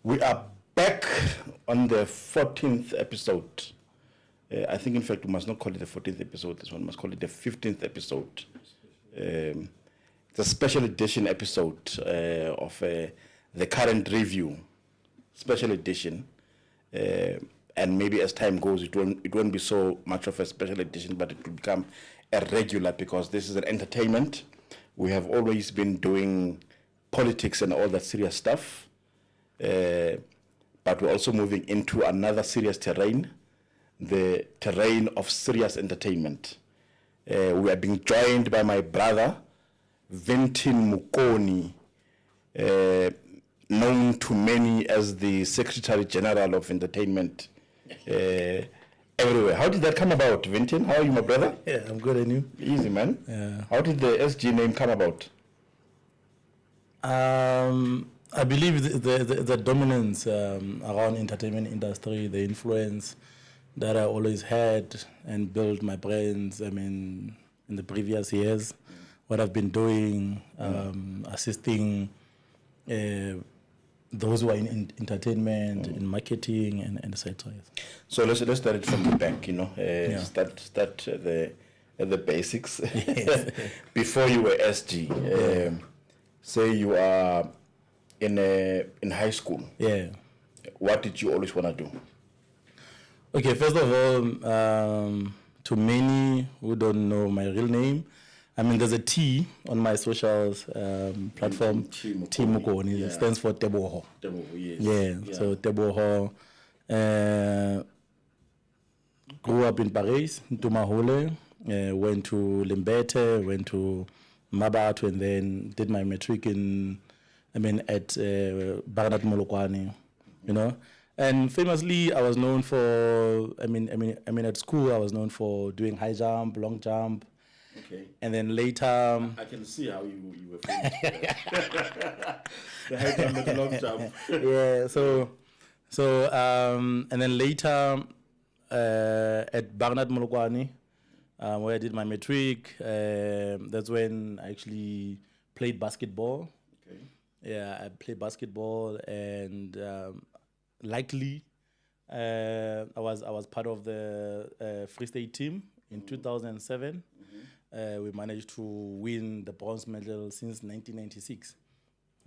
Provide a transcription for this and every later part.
We are back on the 14th episode. I think, in fact, we must not call it the 14th episode. This one must call it the 15th episode. It's a special edition episode of the current review. Special edition. And maybe as time goes, it won't be so much of a special edition, but it will become a regular because this is an entertainment. We have always been doing politics and all that serious stuff. But we're also moving into another serious terrain, the terrain of serious entertainment. We are being joined by my brother, Vinton Mokone, known to many as the Secretary General of Entertainment everywhere. How did that come about, Vinton? How are you, my brother? Yeah, I'm good, and you? Easy, man. Yeah. How did the SG name come about? I believe the dominance around entertainment industry, the influence that I always had and built my brands, in the previous years, what I've been doing, assisting those who are in entertainment, in marketing, and etc. So let's start it from the back, start the basics. Yes. Before you were SG, say you are in high school. Yeah. What did you always want to do? Okay, first of all, to many who don't know my real name, there's a T on my socials platform. Mokone. It stands for Tebogo. Tebogo, yes. Yeah. So Tebogo. Grew up in Parys, Ntumahole, went to Limbete, went to Mabatu, and then did my matric at Barnard Molokwane, And famously, I was known for, at school, I was known for doing high jump, long jump. Okay. And then later... I can see how you were famous. The high jump and the long jump. Yeah, and then later at Barnard Molokwane, where I did my matric, that's when I actually played basketball. Okay. Yeah, I played basketball, and likely I was part of the Free State team in 2007. We managed to win the bronze medal since 1996.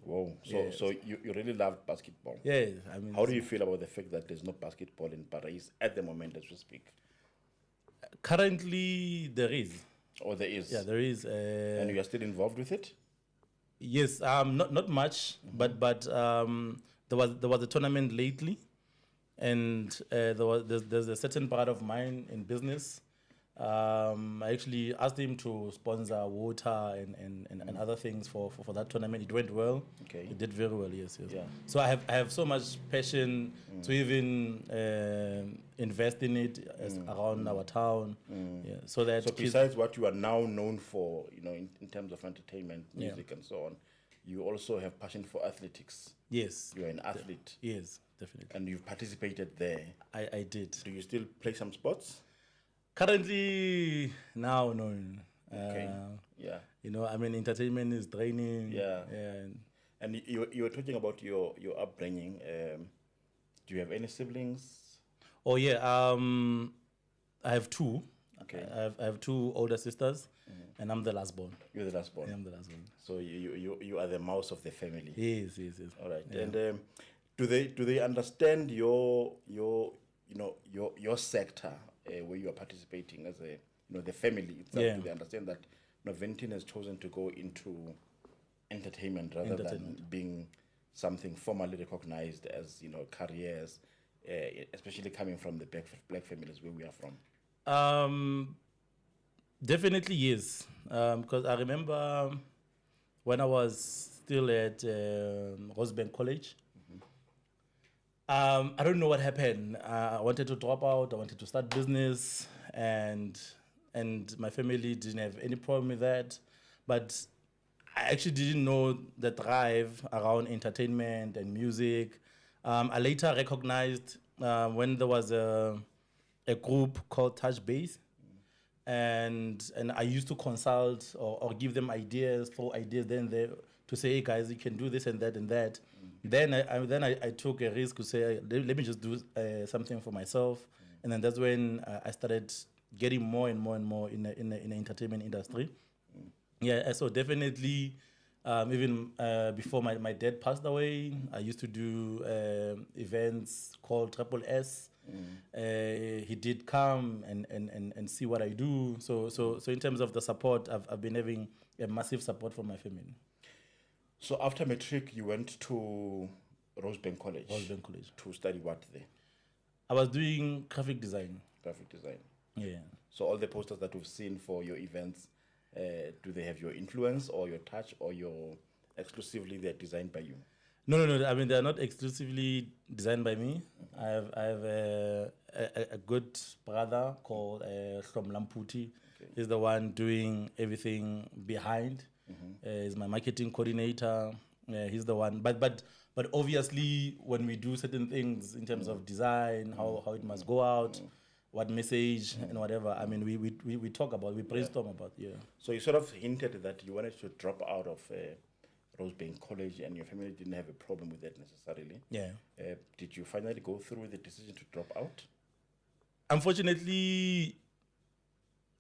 Whoa! Yes. So you really loved basketball. Yeah, How do you feel about the fact that there's no basketball in Paris at the moment as we speak? Currently, there is. Oh, there is. Yeah, there is. And you are still involved with it? Yes, not much, but there was a tournament lately, and there's a certain part of mine in business. I actually asked him to sponsor water and other things for that tournament. It went well. Okay. It did very well. Yes. Yeah. So I have so much passion to even invest in it around our town. Yeah. So besides what you are now known for, in terms of entertainment, music, and so on, you also have passion for athletics. Yes. You're an athlete. Yes, definitely. And you've participated there. I did. Do you still play some sports? Currently, now, no. Okay. Yeah. Entertainment is draining. Yeah. Yeah. And you were talking about your upbringing. Do you have any siblings? Oh, yeah. I have two. Okay. I have two older sisters, and I'm the last born. You're the last born. Yeah, I'm the last born. So you are the mouse of the family. Yes. All right. Yeah. And do they understand your sector where you are participating as the family itself? Yeah. Do they understand that Vinton has chosen to go into entertainment rather than being something formally recognized as careers, especially coming from the black families where we are from? Definitely yes, because I remember when I was still at Rosebank College. I don't know what happened. I wanted to drop out. I wanted to start business, and my family didn't have any problem with that. But I actually didn't know the drive around entertainment and music. I later recognized when there was a group called Touch Base, and I used to consult or give them ideas, throw ideas then there to say, hey guys, you can do this and that and that. Then I took a risk to say, let me just do something for myself. And then that's when I started getting more and more and more in the entertainment industry. Yeah, so definitely, even before my dad passed away, I used to do events called Triple S. He did come and see what I do. So in terms of the support, I've been having a massive support from my family. So after matric, you went to Rosebank College. Rosebank College. To study what there? I was doing graphic design. Graphic design. Yeah. So all the posters that we've seen for your events, do they have your influence or your touch, or your exclusively they're designed by you? No. I mean, they're not exclusively designed by me. I have a good brother called Thamsanqa Tu. Okay. He's the one doing everything behind. He's my marketing coordinator. He's the one. But obviously, when we do certain things in terms of design, how it must go out, what message and whatever, I mean, we talk about, we brainstorm about. Yeah. So you sort of hinted that you wanted to drop out of Rosebank College, and your family didn't have a problem with that necessarily. Yeah. Did you finally go through with the decision to drop out? Unfortunately,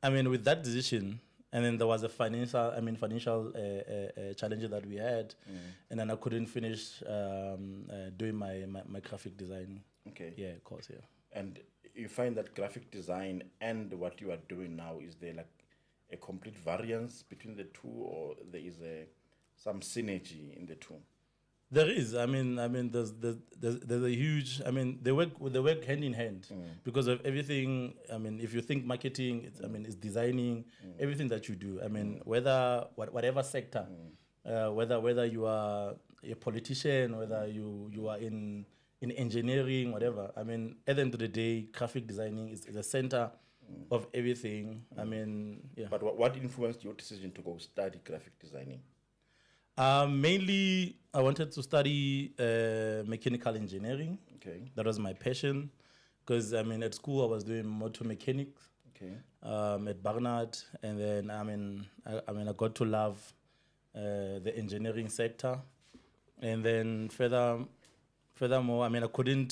I mean, with that decision, and then there was a financial challenge that we had, and then I couldn't finish doing my graphic design. Okay. Yeah, course. Yeah. And you find that graphic design and what you are doing now, is there like a complete variance between the two, or there is some synergy in the two? There is. I mean, there's a huge. I mean, they work hand in hand because of everything. I mean, if you think marketing, it's designing everything that you do. I mean, whatever sector, whether you are a politician, whether you are in engineering, whatever. I mean, at the end of the day, graphic designing is the center of everything. I mean, yeah. But what influenced your decision to go study graphic designing? Mainly, I wanted to study mechanical engineering. Okay. That was my passion, because I mean, at school I was doing motor mechanics. Okay. At Barnard, and then I got to love the engineering sector, and then furthermore, I mean, I couldn't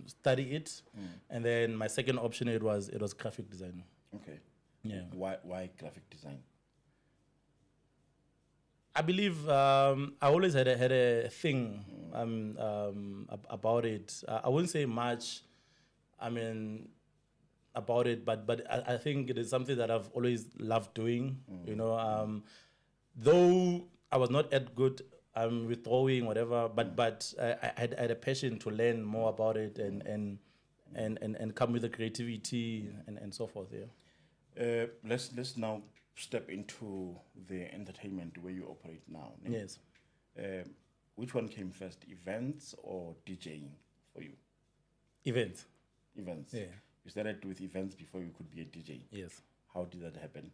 study it, and then my second option it was graphic design. Okay. Yeah. Why graphic design? I believe I always had a thing about it. I wouldn't say much. I mean, about it, but I think it is something that I've always loved doing. You know, though I was not at good with drawing, whatever, but I had a passion to learn more about it and come with the creativity and so forth. Yeah. Let's now step into the entertainment where you operate now. No? Yes. Which one came first, events or DJing for you? Events. Events. Yeah. You started with events before you could be a DJ. Yes. How did that happen?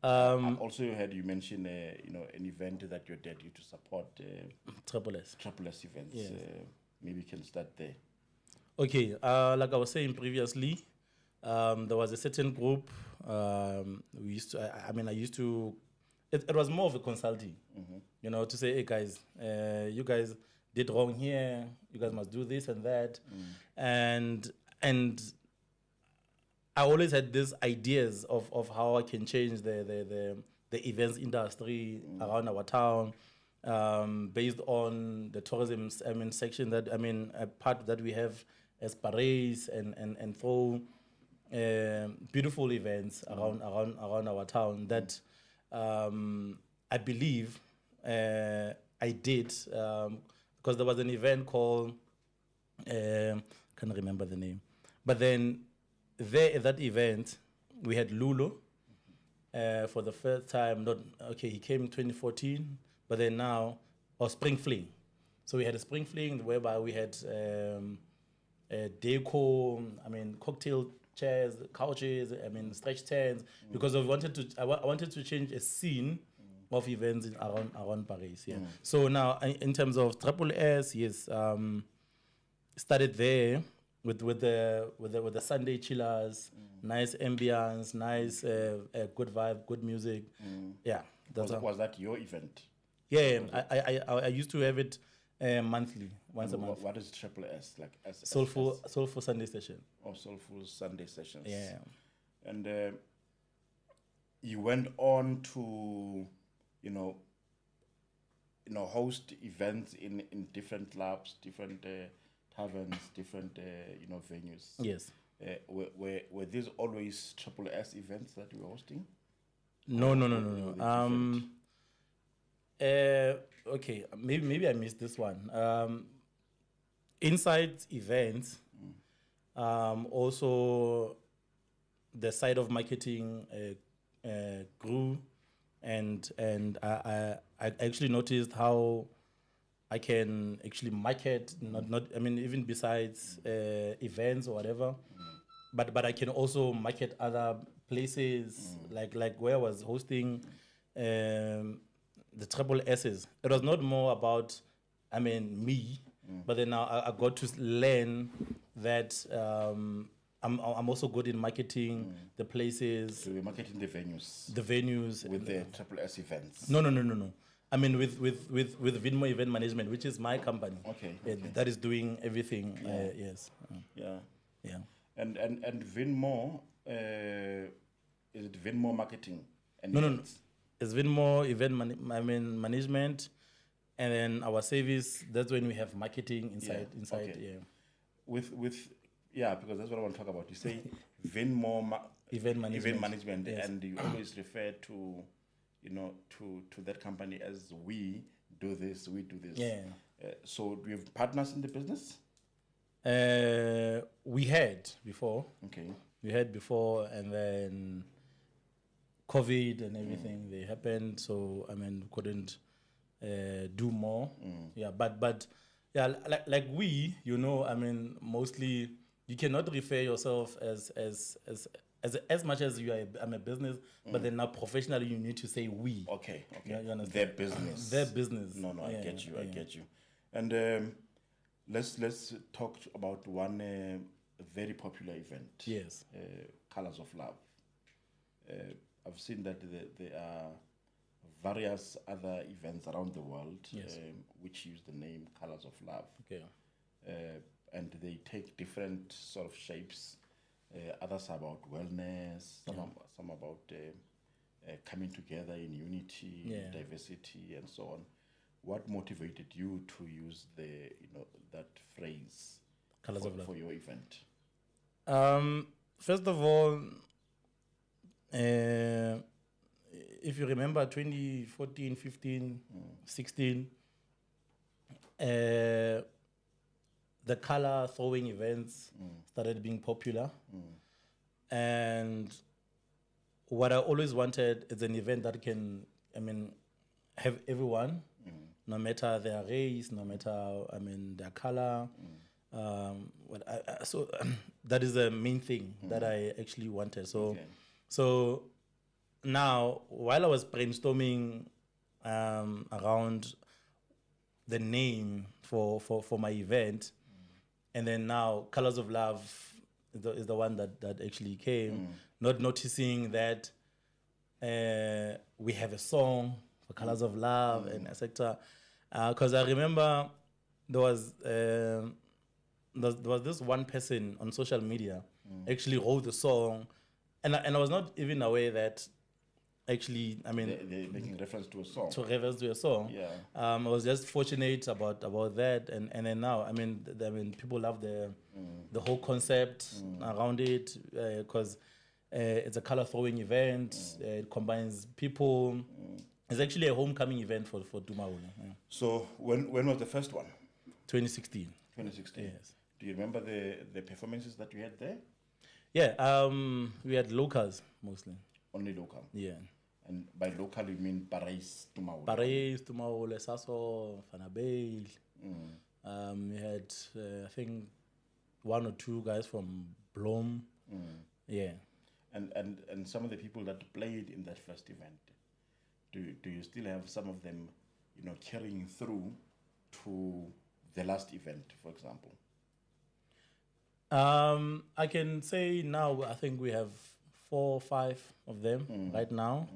Also, you mentioned an event that your dad used to support. Triple S. Triple S events. Yes. Maybe you can start there. Okay. Like I was saying previously, there was a certain group. We used to. I used to. It was more of a consulting. You know, to say, hey guys, you guys did wrong here. You guys must do this and that, and I always had these ideas of how I can change the events industry around our town, based on the tourism section that a part that we have as Parys and through beautiful events around our town that I believe I did, because there was an event called can't remember the name, but then there at that event we had Lulo for the first time. He came in 2014, but then now Spring Fling. So we had a Spring Fling whereby we had deco, cocktail chairs, couches, stretch tents, because I wanted to change a scene of events around Parys. Yeah. So now in terms of Triple S, yes, started there with the Sunday chillers, nice ambience, nice good vibe, good music. Yeah. Was that your event? Yeah, I used to have it monthly, once a month. What is Triple S like? Soulful Sunday session. Oh, Soulful Sunday sessions. Yeah. And you went on to, host events in different clubs, different taverns, different venues. Yes. Were these always Triple S events that you were hosting? No. Okay, maybe I missed this one. Inside events, also the side of marketing grew, and I actually noticed how I can actually market, not I mean, even besides events or whatever, but I can also market other places, like where I was hosting the Triple S's. It was not more about, me, but then now I got to learn that I'm also good in marketing the places. So you're marketing the venues. The venues with the Triple S events. No. I mean with Vinmo Event Management, which is my company. Okay. That is doing everything. Yeah. Yes. Yeah. And Vinmo, is it Vinmo Marketing? And No. It's Vinmo Event Management, and then our service. That's when we have marketing inside. Okay. Yeah. With because that's what I want to talk about. You say Vinmo Event Management. Yes. And you always refer to, to that company as we do this. Yeah. So do you have partners in the business? We had before. Okay. We had before, and then COVID and everything they happened. So couldn't do more. Yeah, but yeah, like we, mostly you cannot refer yourself as much as I'm a business, but then now professionally you need to say we. Okay. You understand? Their business. Their business. No, I get you. I get you. And let's talk about one very popular event. Yes. Colors of Love. I've seen that there are various other events around the world, yes, which use the name Colors of Love. Okay. And they take different sort of shapes. Others are about wellness, some about coming together in unity, diversity, and so on. What motivated you to use that phrase Colors of Love for your event? First of all, if you remember 2014, 15, 16, the color throwing events started being popular. And what I always wanted is an event that can, have everyone, no matter their race, no matter, their color. So that is the main thing that I actually wanted. So, so now, while I was brainstorming around the name for my event, and then now Colors of Love is the one that actually came, not noticing that we have a song for Colors of Love and etc. Because I remember there was this one person on social media actually wrote the song, and I was not even aware that actually, they're making reference to a song. Yeah. I was just fortunate about that, and then now, people love the whole concept around it, because it's a color throwing event. It combines people. It's actually a homecoming event for Dumaula. Yeah. So when was the first one? 2016. 2016. Yes. Do you remember the performances that you had there? Yeah. We had locals mostly. Only local. Yeah. And by local, you mean Parys, Tumaula? Parys, Tumaula, Sasso, Fanabeil. We had, I think, one or two guys from Blom. Yeah. And some of the people that played in that first event, do you still have some of them, carrying through to the last event, for example? I can say now, I think we have 4 or 5 of them right now.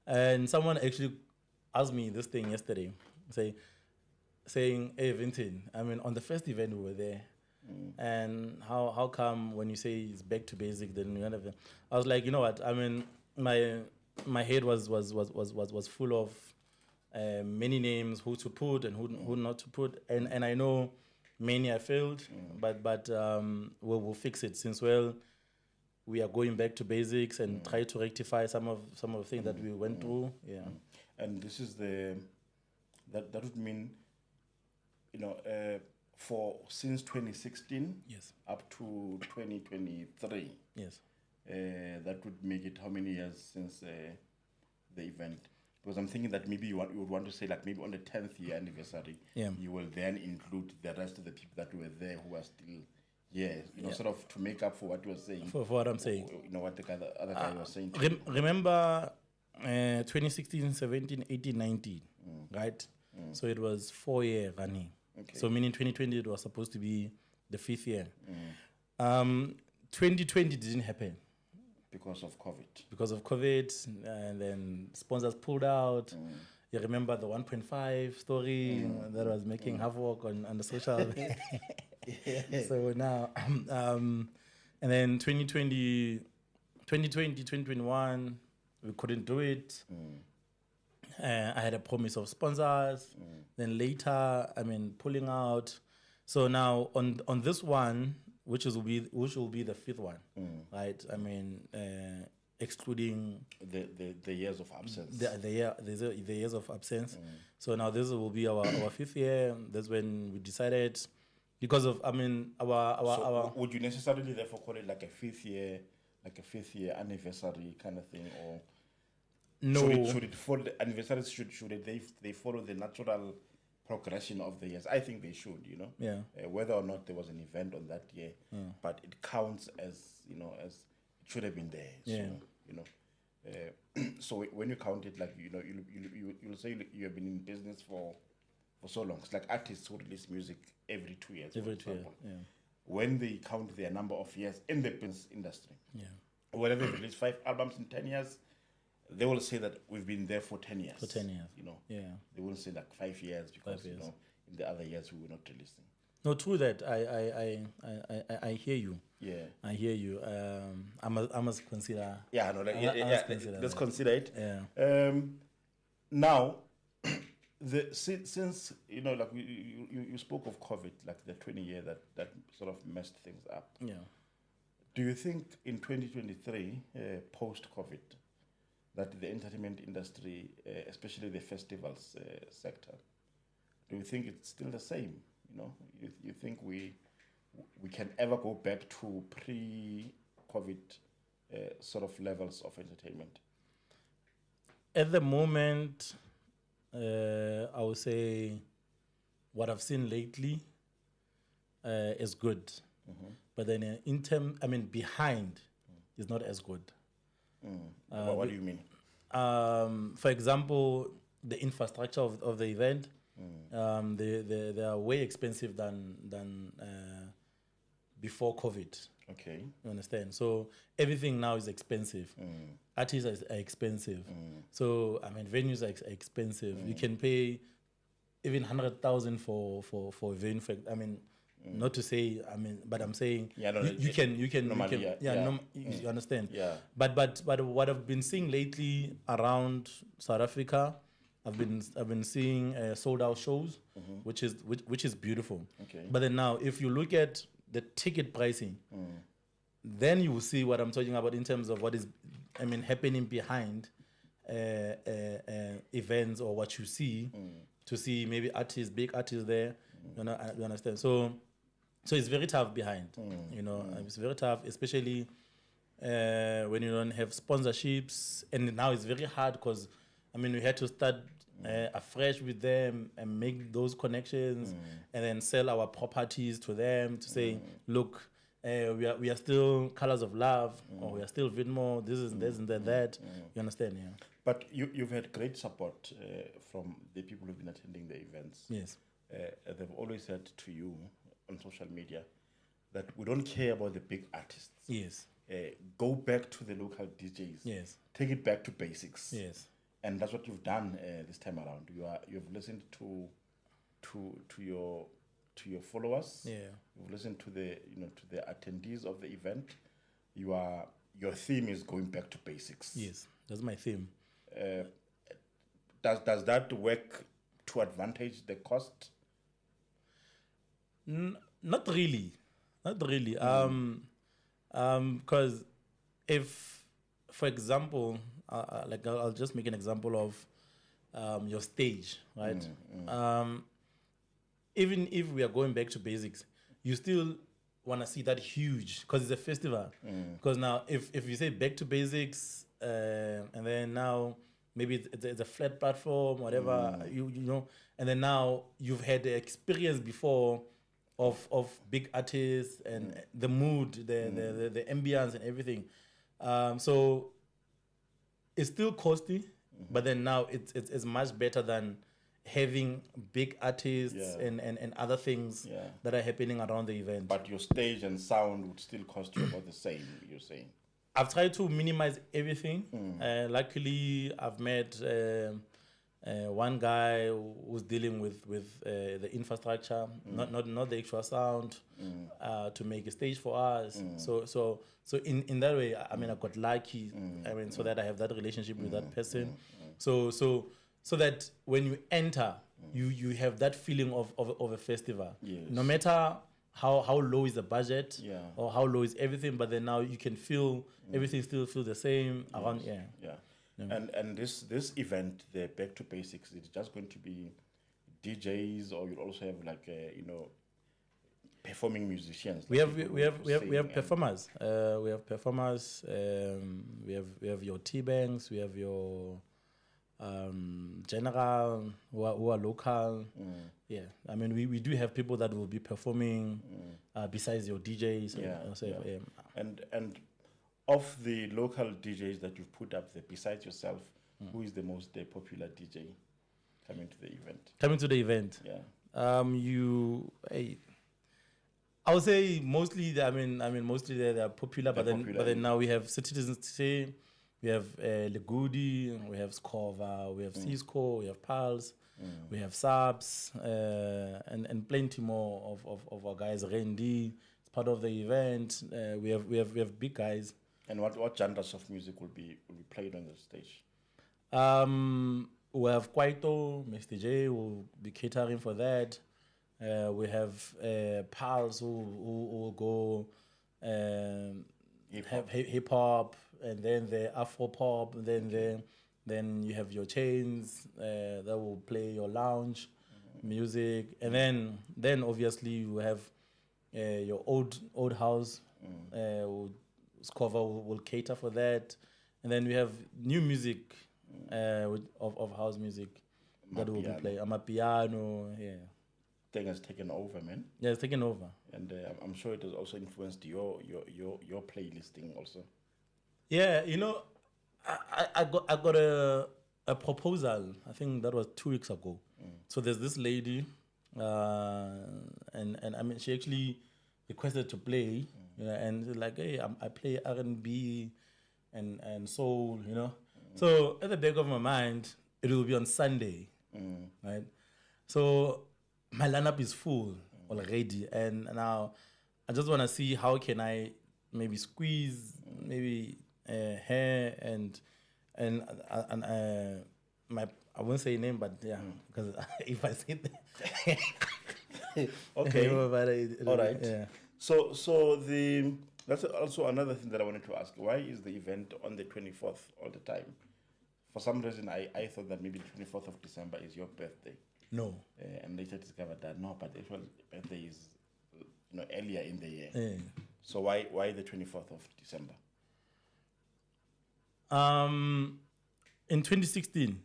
And someone actually asked me this thing yesterday, saying, "Hey, Vinton, I mean, on the first event we were there, and how come when you say it's back to basic, then you have?" I was like, you know what? I mean, my head was full of many names, who to put and who not to put, and I know many I failed, but we'll fix it since we are going back to basics and try to rectify some of the things that we went through. Yeah. And this is that would mean, for since 2016 Yes. up to 2023. Yes. That would make it how many years since the event? Because I'm thinking that maybe you would want to say, like, maybe on the 10th year anniversary, Yeah. you will then include the rest of the people that were there who are still here, Yeah. sort of to make up for what you were saying. For what I'm saying. What the other guy was saying. Remember 2016, 17, 18, 19, right? So it was 4 year running. Okay. So meaning 2020 it was supposed to be the 5th year. 2020 didn't happen Because of COVID. because of COVID, and then sponsors pulled out. You remember the 1.5 story that was making havoc on the social. So now, and then 2020, 2021, we couldn't do it. I had a promise of sponsors. Then later, pulling out. So now on this one, which will be the 5th one, right? Excluding the years of absence. the years of absence. So now this will be our 5th year. That's when we decided, because of our So would you necessarily therefore call it like a 5th year anniversary kind of thing, or no? should it follow the anniversaries? Should they follow the natural progression of the years? I think they should. Yeah. Whether or not there was an event on that year, but it counts as as it should have been there. Yeah. So so when you count it, like you'll say you have been in business for so long. It's like artists who release music every 2 years. Every for 2 years. example. Yeah. When they count their number of years in the business industry, Yeah. whether they release 5 albums in 10 years, they will say that we've been there for 10 years. For 10 years. They won't say like 5 years because 5 years. in the other years we were not releasing. No, true that. I hear you. Yeah. I hear you. I must consider. Yeah, no, let's consider it. Yeah. Now, since like you spoke of COVID, like the 20 year that sort of messed things up. Yeah. Do you think in 2023, post COVID, that the entertainment industry, especially the festivals sector, do you think it's still the same? You think we can ever go back to pre-COVID sort of levels of entertainment? At the moment, I would say what I've seen lately is good. But then behind is not as good. What do you mean? For example, the infrastructure of the event, they are way expensive than before COVID. Okay. You understand? So everything now is expensive. Artists are expensive. So venues are expensive. You can pay even 100,000 for a venue. Not to say, but I'm saying you can normally, you understand. Yeah. But what I've been seeing lately around South Africa, I've been seeing sold out shows, which is beautiful. Okay. But then now, if you look at the ticket pricing, then you will see what I'm talking about in terms of what is happening behind events, or what you see to see maybe big artists there. You understand? So it's very tough behind. It's very tough, especially when you don't have sponsorships, and now it's very hard because we had to start afresh with them and make those connections, and then sell our properties to them to say, look, we are still Colors of Love, or we are still Vinmo. This and that. You understand? Yeah. But you've had great support from the people who've been attending the events. Yes. They've always said to you on social media that we don't care about the big artists. Yes. Go back to the local DJs. Yes. Take it back to basics. Yes. And that's what you've done this time around. You've listened to your followers. Yeah. You've listened to the attendees of the event. Your theme is going back to basics. Yes, that's my theme. Does that work to advantage the cost? Not really. Because if, for example, like I'll just make an example of your stage, right? Even if we are going back to basics, you still want to see that huge, because it's a festival. Because now, if you say back to basics, and then now maybe it's a flat platform, whatever, you know, and then now you've had the experience before of big artists and the mood, the ambience and everything. So it's still costly, but then now it's much better than having big artists and other things that are happening around the event. But your stage and sound would still cost you about the same, you're saying? I've tried to minimize everything. Luckily, I've met one guy who's dealing with the infrastructure, not the actual sound, to make a stage for us. So in that way, I mean, I got lucky. I mean, so that I have that relationship with that person. So that when you enter, you have that feeling of a festival. Yes. No matter how low is the budget or how low is everything, but then now you can feel everything still feels the same around. And this event, the Back to Basics, it's just going to be DJs, or you'll also have like performing musicians. We have performers. We have performers. We have your T-Banks. We have your general who are local. Yeah, I mean we do have people that will be performing besides your DJs. And of the local DJs that you've put up there, besides yourself, who is the most popular DJ coming to the event? Coming to the event, I would say mostly. I mean, mostly they are popular, but then now we have Citizens today. We have Legudi, we have Skova, we have Cisco, we have Pals, we have Subs, and plenty more of our guys. Randy is part of the event. We have big guys. And what genres of music will be played on the stage? We have Kwaito, Mr. J will be catering for that. We have Pals who will go hip hop, and then the Afro pop, and then you have your Chains that will play your lounge music, and then obviously you have your old house. Skova will cater for that, and then we have new music of house music that will be played. Amapiano, Thing has taken over, man. Yeah, it's taken over, and I'm sure it has also influenced your playlisting also. Yeah, you know, I got a proposal. I think that was 2 weeks ago. So there's this lady, and I mean she actually requested to play, and like, hey, I play R&B and soul, you know. So at the back of my mind, it will be on Sunday, right? So my lineup is full already, and now I just want to see how can I maybe squeeze maybe her and my, I won't say name, but because if I say that, okay, all right. Yeah. So that's also another thing that I wanted to ask. Why is the event on the 24th all the time? For some reason, I thought that maybe the 24th of December is your birthday. No. And later discovered that no, but the actual birthday is earlier in the year. So why the 24th of December? In 2016,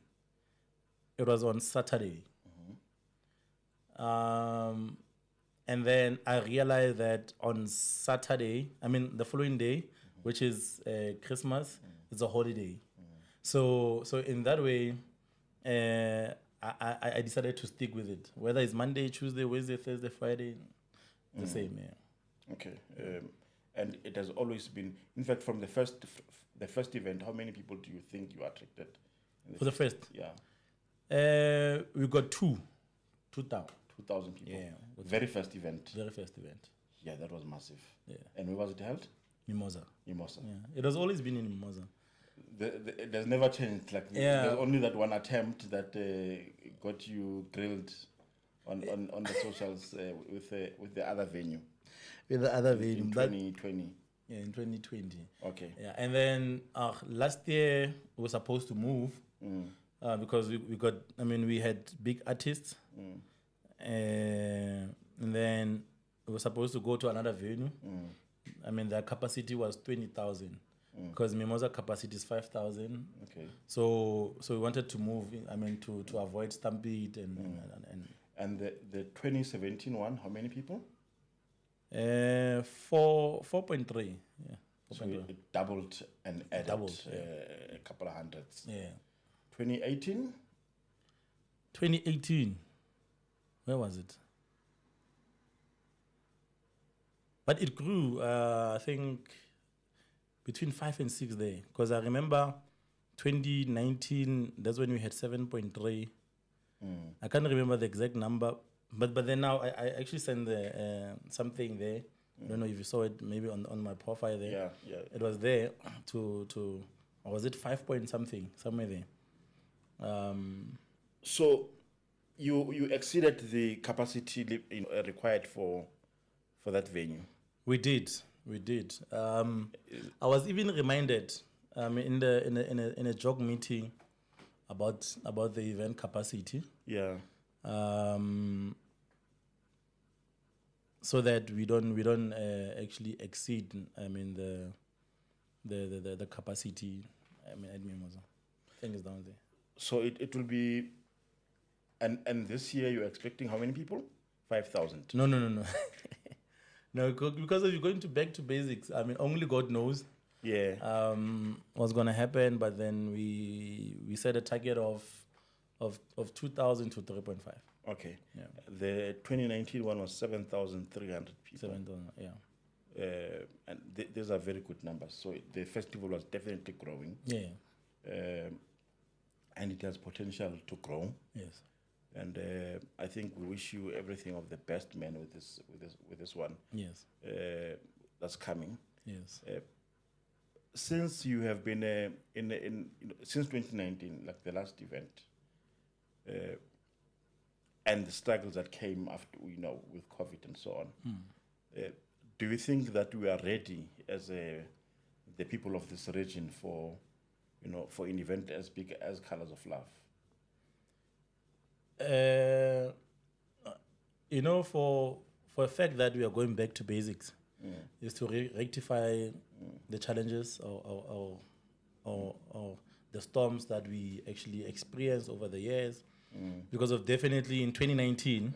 it was on Saturday. And then I realized that on Saturday, I mean the following day, which is Christmas, it's a holiday. So in that way, I decided to stick with it. Whether it's Monday, Tuesday, Wednesday, Thursday, Friday, the same. Yeah. Okay. And it has always been. In fact, from the first event, how many people do you think you attracted For the first? Yeah. We got 2,000. 2,000 people. Yeah. Very first event. Very first event. Yeah, that was massive. Yeah. And where was it held? Mimosa. Mimosa. Yeah. It has always been in Mimosa. There's never changed. Like there's only that one attempt that got you grilled on the socials with the other venue. With the other venue. In 2020. Yeah, in 2020. Okay. Yeah, and then last year we were supposed to move because we got. I mean, we had big artists, and then we were supposed to go to another venue. I mean, the capacity was 20,000 because Mimosa capacity is 5,000. Okay. So we wanted to move. I mean, to avoid stampede and the 2017 one. How many people? 4.3. Yeah. 4.3. So it doubled and added a couple of hundreds. Yeah. 2018. 2018. Where was it? But it grew, I think, between 5 and 6 there. Because I remember 2019, that's when we had 7.3. I can't remember the exact number. But then now I actually sent something there. I don't know if you saw it, maybe on my profile there. Yeah. It was there to or was it 5 point something, somewhere there. So you exceeded the capacity required for that venue. We did. I was even reminded in a jog meeting about the event capacity. Yeah. So that we don't actually exceed. I mean the capacity. I mean at Mimosa. I think it's down there. So it will be, and this year you're expecting how many people? 5,000. No. No, because if you're going back to basics, I mean, only God knows. Yeah. What's gonna happen? But then we set a target of 2,000 to 3.5. Okay. Yeah. The 2019 one was 7,300 people. 7,000. Yeah. And these are very good numbers. So the festival was definitely growing. Yeah. And it has potential to grow. Yes. And I think we wish you everything of the best, man, with this one. Yes. That's coming. Yes. Since you have been since 2019, like the last event, and the struggles that came after, with COVID and so on, do you think that we are ready as the people of this region for an event as big as Colors of Love? For a fact that we are going back to basics is to rectify the challenges or the storms that we actually experienced over the years. Because of definitely in 2019,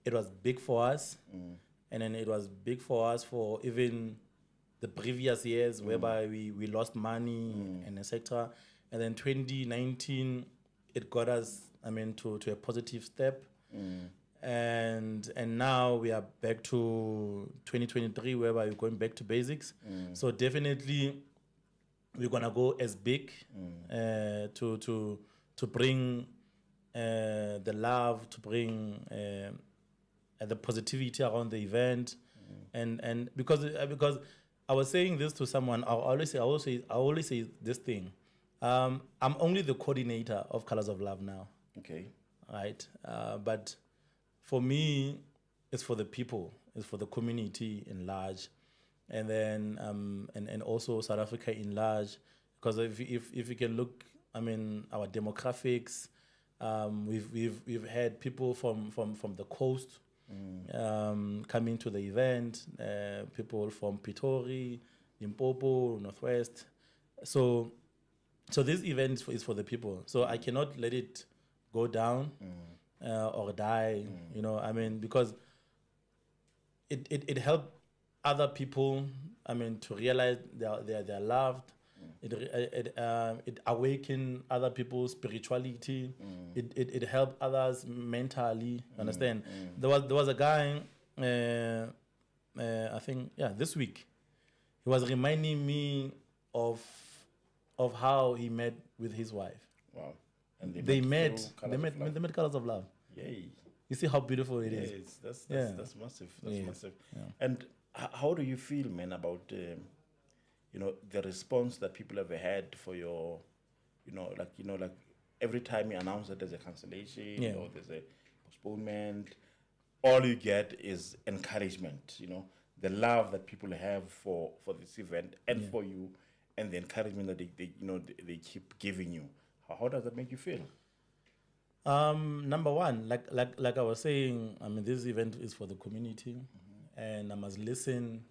it was big for us, and then it was big for us for even the previous years whereby we lost money and etc. And then 2019, it got us, to a positive step. And now we are back to 2023 whereby we're going back to basics. So definitely we're gonna go as big to bring the love, to bring the positivity around the event, and because I was saying this to someone, I always say this thing. I'm only the coordinator of Colors of Love now. Okay. Right. But for me, it's for the people, it's for the community in large, and then and also South Africa in large. Because if you can look, our demographics, we've had people from the coast coming to the event, people from Pretoria, Limpopo, Northwest. So this event is for the people. So I cannot let it go down or die. Because it helped other people. To realize they're loved. It awakened other people's spirituality. It helped others mentally. Understand? There was a guy. I think this week, he was reminding me of how he met with his wife. Wow. And They met. through They Colours met. of Love. They met Colors of Love. Yay. You see how beautiful it is. Yes, Yeah. that's massive. That's Yes. massive. Yeah. And how do you feel, man, about the response that people have had for your, like every time you announce that there's a cancellation Yeah. or there's a postponement, all you get is encouragement. The love that people have for this event and for you, and the encouragement that they keep giving you. How does that make you feel? Number one, like I was saying, I mean, this event is for the community, and I must listen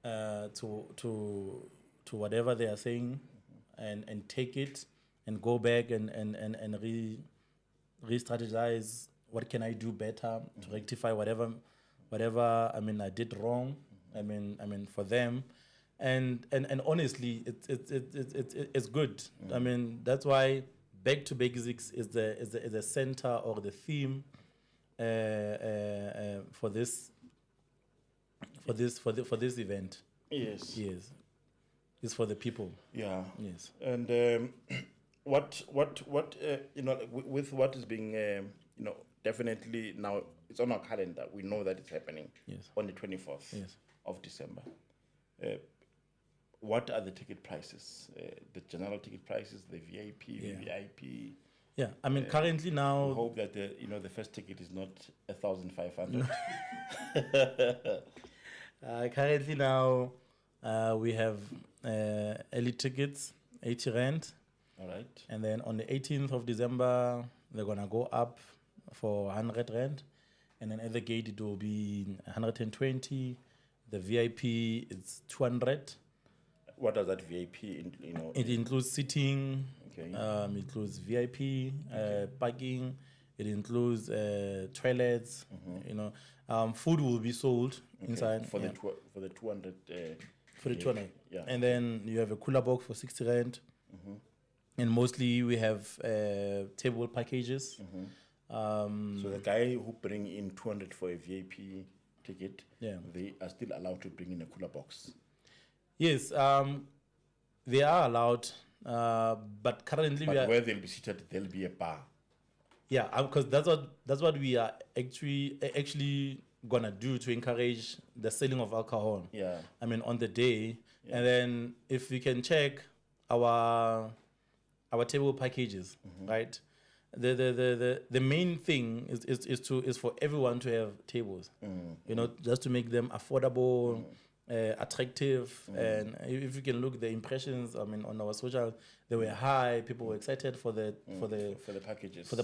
to whatever they are saying, and take it and go back and re-strategize. What can I do better to rectify whatever I mean I did wrong. I mean for them, and honestly, it's good. I mean, that's why Back to Basics is the center or the theme for this event. Yes. Yes, it's for the people. Yeah. Yes. And what with what is being definitely now it's on our calendar. We know that it's happening. Yes. On the 24th Yes. of December. What are the ticket prices? The general ticket prices, the VIP, VVIP. Yeah, I mean currently We now. hope that the first ticket is not 1,500. Currently now, we have early tickets, 80 rand, All right. and then on the 18th of December they're gonna go up for 100 rand, and then at the gate it will be 120. The VIP is 200. What does that VIP It includes seating. Okay. It includes VIP, parking. It includes toilets. Food will be sold inside for the 200 for the 200. Yeah. And then you have a cooler box for 60 rand. And mostly we have table packages. So the guy who bring in 200 for a VIP ticket, Yeah. they are still allowed to bring in a cooler box. Yes, they are allowed, but currently But we are. where they'll be seated, there'll be a bar. Yeah, because that's what we are actually gonna do to encourage the selling of alcohol. Yeah. I mean, on the day, and then if we can check our table packages, right? The main thing is for everyone to have tables. Just to make them affordable. Attractive, and if you can look the impressions, I mean, on our social, they were high. People were excited for the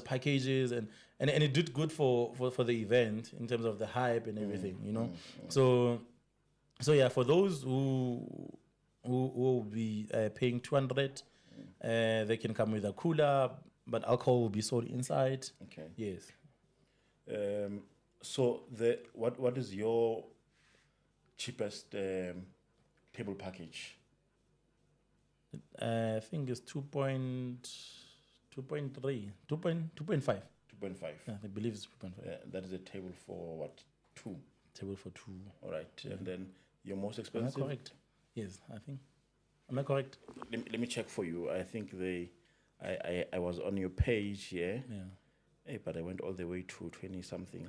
packages, and it did good for the event in terms of the hype and everything. So yeah, for those who will be paying 200, they can come with a cooler, but alcohol will be sold inside. Okay. Yes. So what is your cheapest table package? I think it's 2.3, 2.5. 2.5. Yeah, I believe it's 2.5. That is a table for what? 2. Table for 2. All right. And then your most Am I expensive? correct? Yes, I think. Am I correct? Let me check for you. I think I was on your page here. Yeah. Hey, but I went all the way to 20 something.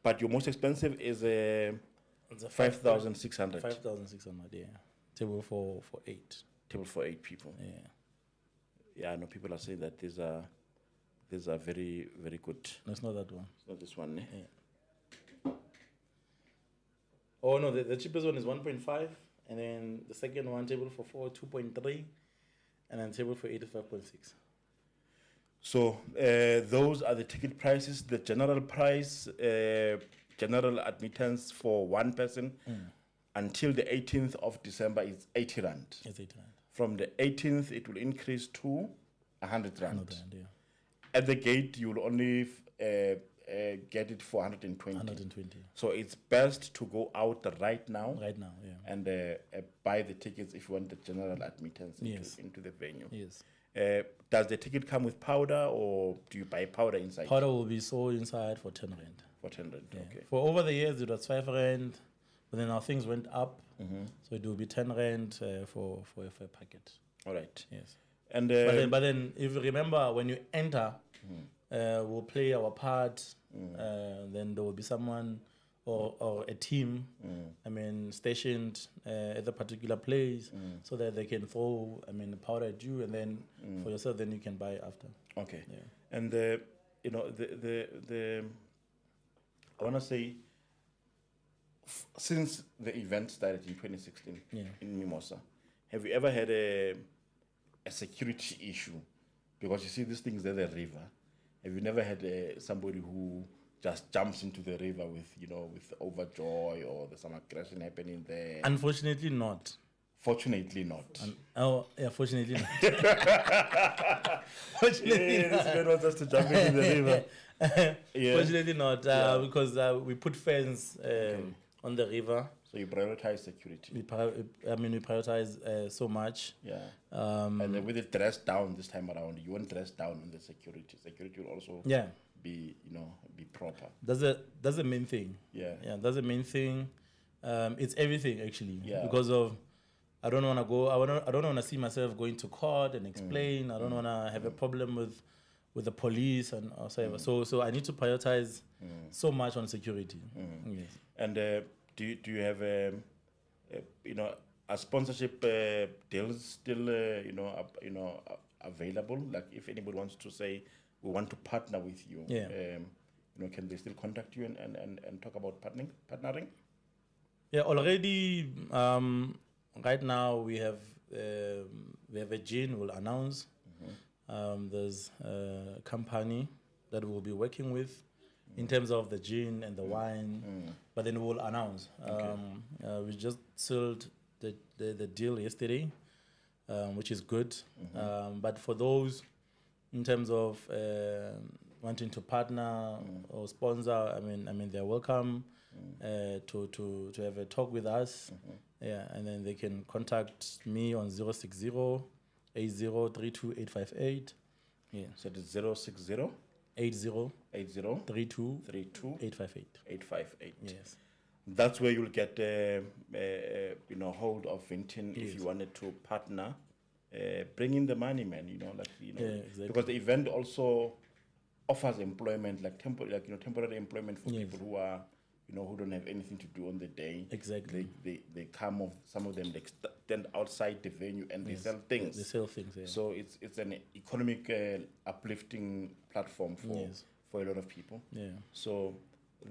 But your most expensive is It's a 5,600. 5,600, yeah. Table for 8. Table for 8 people. Yeah. Yeah, I know people are saying that these are very, very good. No, it's not that one. It's not this one. Eh? Yeah. Oh, no, the cheapest one is 1.5. And then the second one, table for 4, 2.3. And then table for 8 is 5.6. So those are the ticket prices. The general price, general admittance for one person until the 18th of December is 80 rand. It's 8 rand. From the 18th, it will increase to 100 rand. 100 rand, yeah. At the gate, you will only get it for 120. 120. So it's best to go out right now. Right now, yeah. And buy the tickets if you want the general admittance Yes. into the venue. Yes. Does the ticket come with powder, or do you buy powder inside? Powder will be sold inside for 10 rand. For 10 rand, Yeah. okay. For over the years, it was 5 rand, but then our things went up, so it will be 10 rand for a packet. All right. Yes. And But then, if you remember, when you enter, we'll play our part. Then there will be someone or a team, stationed at the particular place so that they can throw, powder at you, and then for yourself, then you can buy after. Okay. Yeah. And the I want to say, since the event started in 2016 in Mimosa, have you ever had a security issue? Because you see these things at the river. Have you never had somebody who just jumps into the river with overjoy, or there's some aggression happening there? Unfortunately, not. Fortunately not. Fortunately not. Fortunately not. This man wants us to jump into the river. Fortunately not, because we put fence on the river. So you prioritize security. We prioritize so much. Yeah. And then with it dressed down this time around, you won't dress down on the security. Security will also be proper. That's the main thing. Yeah, that's the main thing. It's everything actually. Yeah. Because of, I don't want to go. I don't want to see myself going to court and explain. I don't want to have a problem with the police and whatever. So I need to prioritize so much on security. Yes. And do you have a sponsorship deals still available? Like if anybody wants to say we want to partner with you, can they still contact you and talk about partnering? Yeah, already. Right now we have a gin we'll announce. There's a company that we'll be working with in terms of the gin and the wine, but then we'll announce. We just sealed the deal yesterday, which is good. But for those in terms of wanting to partner or sponsor, they're welcome to have a talk with us. Yeah, and then they can contact me on 060-8032-858. Yeah. So it's 060 80 32 858. 858. Yes. That's where you'll get hold of Vinton if you wanted to partner. Bring in the money, man. Exactly. Because the event also offers employment, temporary employment for people who are who don't have anything to do on the day. Exactly. They come off, some of them they stand outside the venue and they sell things. They sell things, yeah. So it's an economic uplifting platform for a lot of people. Yeah. So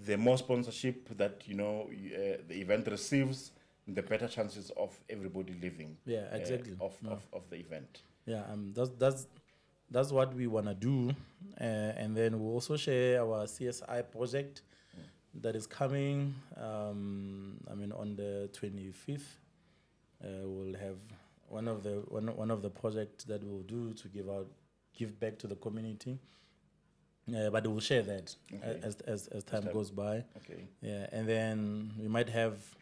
the more sponsorship that the event receives, the better chances of everybody living. Yeah, exactly. Of the event. Yeah, that's what we wanna do, and then we'll also share our CSI project that is coming. On the 25th, we'll have one of the projects that we'll do to give back to the community. But we'll share that as time goes by. Okay. Yeah, and then we might have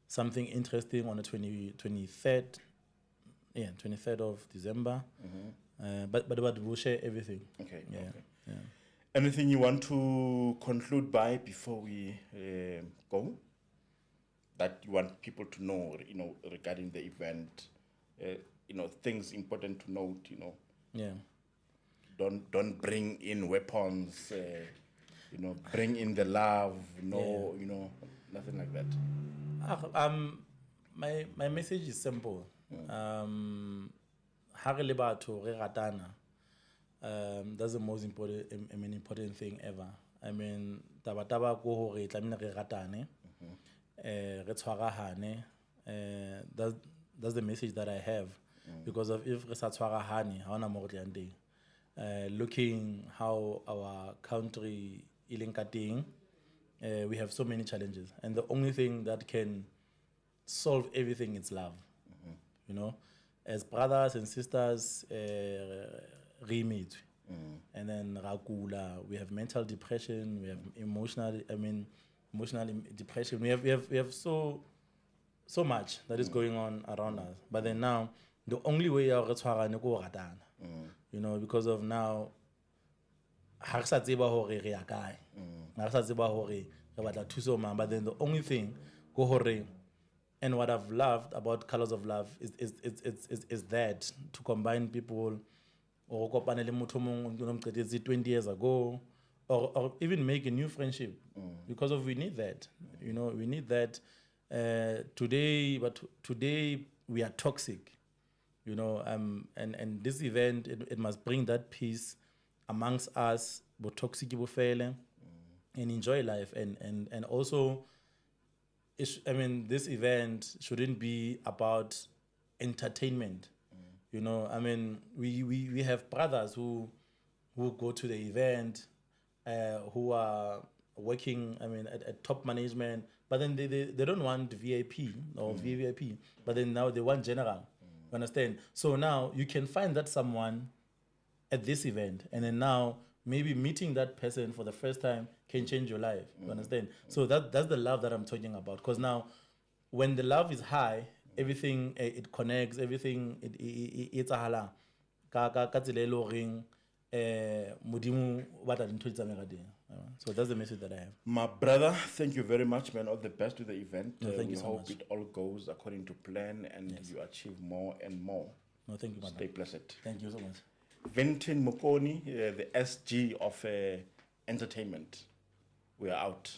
something interesting on the 23rd. Yeah, 23rd of December. But we'll share everything. Okay. Yeah. Okay. Yeah. Anything you want to conclude by before we go? That you want people to know, regarding the event, things important to note, Yeah. Don't bring in weapons, bring in the love, nothing like that. My message is simple. Ha re le batho re ratana. That's the most important thing ever. Taba ko hore tlamehile re ratane, re tshwarahane. That's the message that I have, because of if re sa tshwarahane ha ona mo re tlang teng. Looking how our country ileng ka teng, we have so many challenges, and the only thing that can solve everything is love. As brothers and sisters, re meet, and then ragula. We have mental depression. We have emotional depression. We have so much that is going on around us. But then now, the only way out is ratana. Because of now, ha re sa tseba hore re ya kae. Ha re sa tseba hore re batla thuso mang. But then the only thing go hore And what I've loved about Colors of Love is that to combine people, or 20 years ago, or even make a new friendship, because of we need that. You know, we need that today. But today we are toxic. You know, and this event it must bring that peace amongst us, but toxic and enjoy life, and also. I mean, this event shouldn't be about entertainment. You know, I mean, we have brothers who go to the event, who are working, I mean, at top management, but then they don't want VIP or VVIP, but then now they want general. You understand? So now you can find that someone at this event, and then now maybe meeting that person for the first time can change your life. You understand? So that's the love that I'm talking about. Because now, when the love is high, everything it connects. Everything it's a hala. So that's the message that I have. My brother, thank you very much, man. All the best with the event. No, thank you so hope much. it all goes according to plan and you achieve more and more. No, thank you, Stay blessed. Thank you so much. Vinton Mokone, the SG of entertainment. We are out.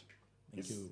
Thank you.